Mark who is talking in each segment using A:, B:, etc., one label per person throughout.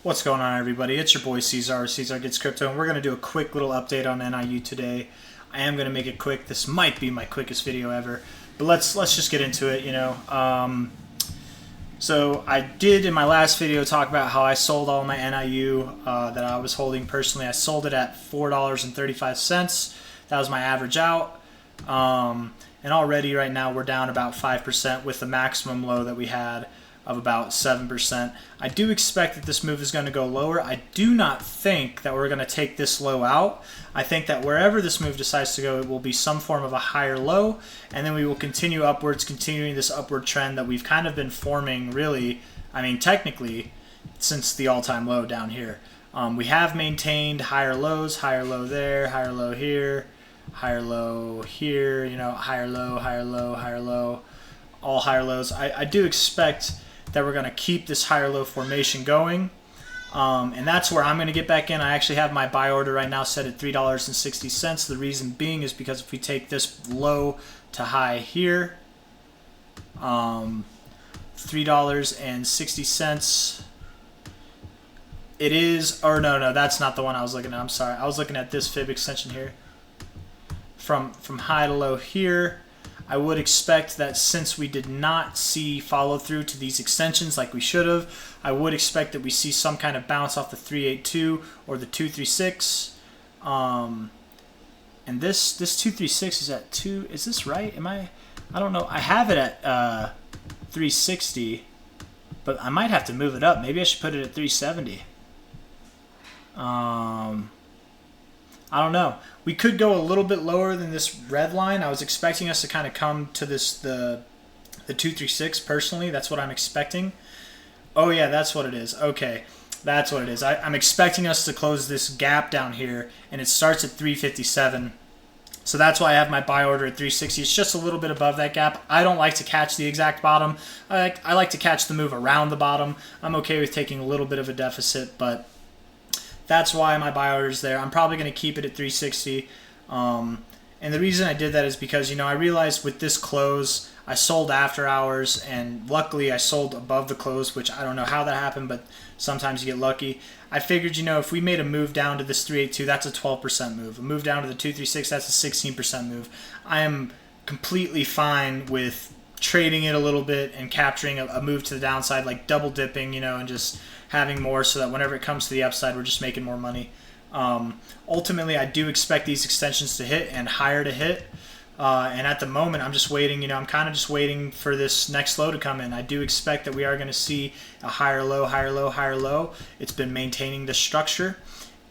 A: What's going on, everybody? It's your boy C-Zar, C-Zar Gets Crypto, and we're going to do a quick little update on NIU today. I am going to make it quick. This might be my quickest video ever, but let's just get into it. So I did in my last video talk about how I sold all my NIU that I was holding personally. I sold it at $4.35. That was my average out. And already right now we're down about 5% with the maximum low that we had of about 7%. I do expect that this move is going to go lower. I do not think that we're going to take this low out. I think that wherever this move decides to go, it will be some form of a higher low, and then we will continue upwards, continuing this upward trend that we've kind of been forming really, I mean technically, since the all-time low down here. We have maintained higher lows, higher low there, higher low here, higher low here, higher low, higher low, higher low, all higher lows. I do expect that we're going to keep this higher low formation going, and that's where I'm going to get back in. I actually have my buy order right now set at $3.60. The reason being is because if we take this low to high here, $3.60, it is, or no, that's not the one I was looking at. I'm sorry. I was looking at this fib extension here. From high to low here, I would expect that since we did not see follow through to these extensions like we should have, I would expect that we see some kind of bounce off the 382 or the 236. And this 236 is at 2. Is this right? I don't know. I have it at 360, but I might have to move it up. Maybe I should put it at 370. I don't know. We could go a little bit lower than this red line. I was expecting us to kind of come to this the 236 personally. That's what I'm expecting. Oh yeah, that's what it is. Okay, that's what it is. I'm expecting us to close this gap down here, and it starts at 357. So that's why I have my buy order at 360. It's just a little bit above that gap. I don't like to catch the exact bottom. I like to catch the move around the bottom. I'm okay with taking a little bit of a deficit, but that's why my buy order is there. I'm probably going to keep it at 360. And the reason I did that is because, I realized with this close, I sold after hours, and luckily I sold above the close, which I don't know how that happened, but sometimes you get lucky. I figured, if we made a move down to this 382, that's a 12% move. A move down to the 236, that's a 16% move. I am completely fine with trading it a little bit and capturing a move to the downside, like double dipping, and just having more so that whenever it comes to the upside, we're just making more money. Ultimately, I do expect these extensions to hit and higher to hit. And at the moment, I'm just waiting, I'm kind of just waiting for this next low to come in. I do expect that we are going to see a higher low, higher low, higher low. It's been maintaining this structure.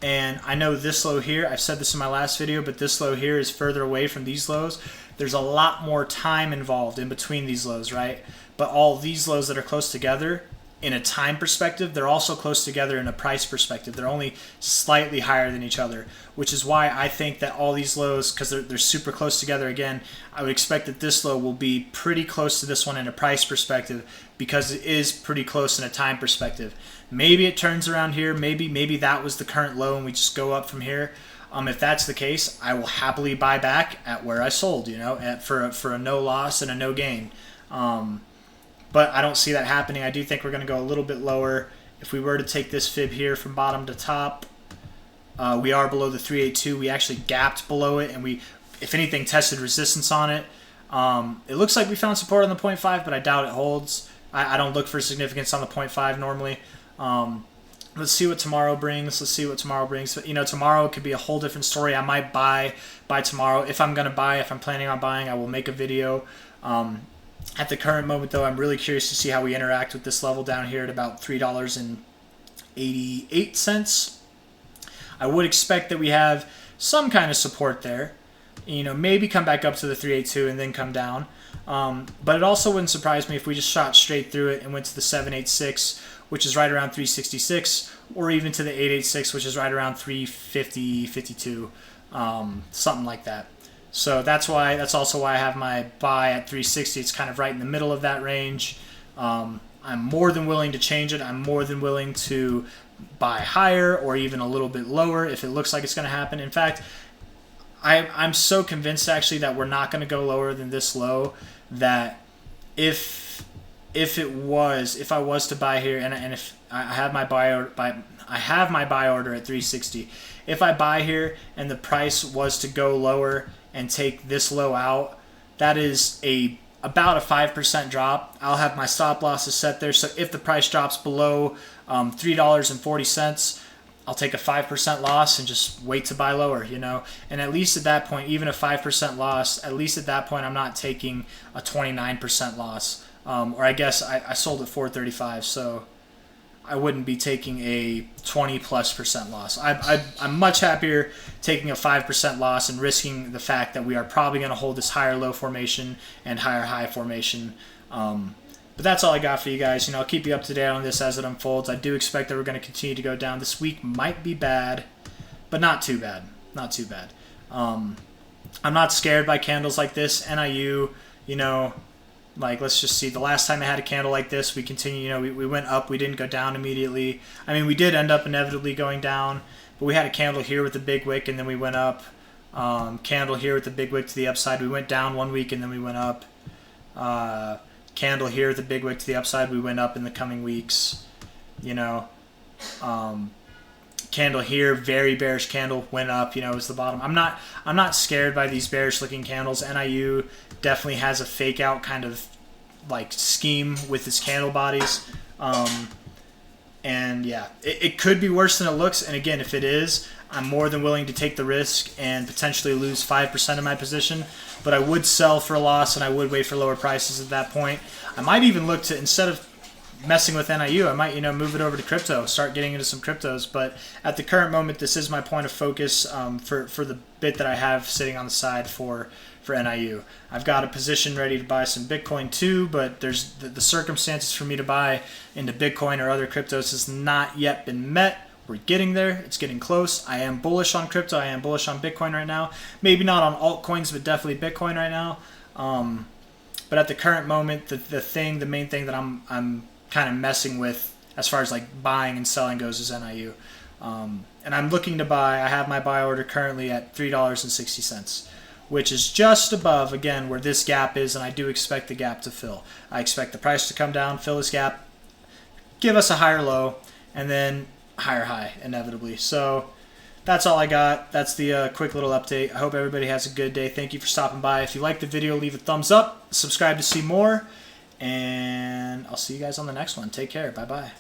A: And I know this low here, I've said this in my last video, but this low here is further away from these lows. There's a lot more time involved in between these lows, right? But all these lows that are close together, in a time perspective, they're also close together in a price perspective. They're only slightly higher than each other, which is why I think that all these lows, because they're super close together again, I would expect that this low will be pretty close to this one in a price perspective because it is pretty close in a time perspective. Maybe it turns around here. Maybe that was the current low and we just go up from here. If that's the case, I will happily buy back at where I sold, for a no loss and a no gain. But I don't see that happening. I do think we're going to go a little bit lower. If we were to take this fib here from bottom to top, we are below the 382. We actually gapped below it, and we, if anything, tested resistance on it. It looks like we found support on the 0.5, but I doubt it holds. I don't look for significance on the 0.5 normally. Let's see what tomorrow brings. But, tomorrow could be a whole different story. I might buy tomorrow. If I'm going to buy, if I'm planning on buying, I will make a video. At the current moment, though, I'm really curious to see how we interact with this level down here at about $3.88. I would expect that we have some kind of support there. Maybe come back up to the 382 and then come down. But it also wouldn't surprise me if we just shot straight through it and went to the 786, which is right around 366, or even to the 886, which is right around 350, 52, something like that. So that's also why I have my buy at 360. It's kind of right in the middle of that range. I'm more than willing to change it. I'm more than willing to buy higher or even a little bit lower if it looks like it's going to happen. In fact, I'm so convinced actually that we're not going to go lower than this low, that if I was to buy here, and if I have my buy order at 360. If I buy here and the price was to go lower and take this low out, that is about a 5% drop. I'll have my stop losses set there. So if the price drops below $3.40, I'll take a 5% loss and just wait to buy lower, you know. And at least at that point, even a 5% loss, at least at that point, I'm not taking a 29% loss. Or I guess I sold at 435, so I wouldn't be taking a 20+% loss. I'm much happier taking a 5% loss and risking the fact that we are probably going to hold this higher low formation and higher high formation. But that's all I got for you guys. You know, I'll keep you up to date on this as it unfolds. I do expect that we're going to continue to go down. This week might be bad, but not too bad. Not too bad. I'm not scared by candles like this. NIU, you know, like, let's just see. The last time I had a candle like this, we continue, you know, we went up. We didn't go down immediately. I mean, we did end up inevitably going down, but we had a candle here with the big wick, and then we went up. Candle here with the big wick to the upside. We went down 1 week, and then we went up. Candle here with the big wick to the upside. We went up in the coming weeks. You know, candle here, very bearish candle, went up. You know, it was the bottom. I'm not scared by these bearish looking candles. NIU definitely has a fake out kind of like scheme with its candle bodies. And yeah, it could be worse than it looks. And again, if it is, I'm more than willing to take the risk and potentially lose 5% of my position. But I would sell for a loss, and I would wait for lower prices at that point. I might even look to, instead of messing with NIU, I might, you know, move it over to crypto, start getting into some cryptos. But at the current moment, this is my point of focus for the bit that I have sitting on the side for NIU. I've got a position ready to buy some Bitcoin too, but there's the circumstances for me to buy into Bitcoin or other cryptos has not yet been met. We're getting there. It's getting close. I am bullish on crypto. I am bullish on Bitcoin right now. Maybe not on altcoins, but definitely Bitcoin right now. But at the current moment, the main thing that I'm kind of messing with as far as like buying and selling goes is NIU. And I'm looking to buy. I have my buy order currently at $3.60, which is just above, again, where this gap is, and I do expect the gap to fill. I expect the price to come down, fill this gap, give us a higher low, and then higher high inevitably. So that's all I got. That's the quick little update. I hope everybody has a good day. Thank you for stopping by. If you like the video, leave a thumbs up, subscribe to see more, and I'll see you guys on the next one. Take care. Bye bye.